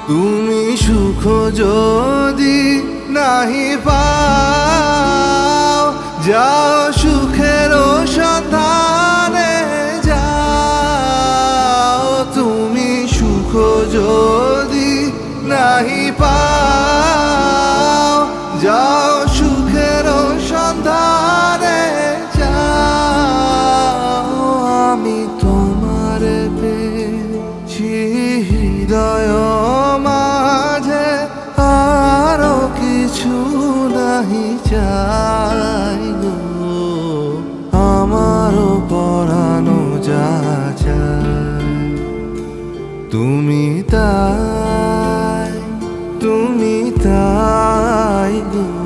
তুমি সুখ যদি নাহি পাও, যাও সুখের সন্ধানে যাও। তুমি সুখ যদি নাহি পাও, যাও সুখের সন্ধানে যাও। আমি তোমার পেয়েছি হৃদয় মাঝে, আরো কিছু নাহি চাই গো। আমারও পরানো যা চায় তুমি তাই, তুমি তাই গো।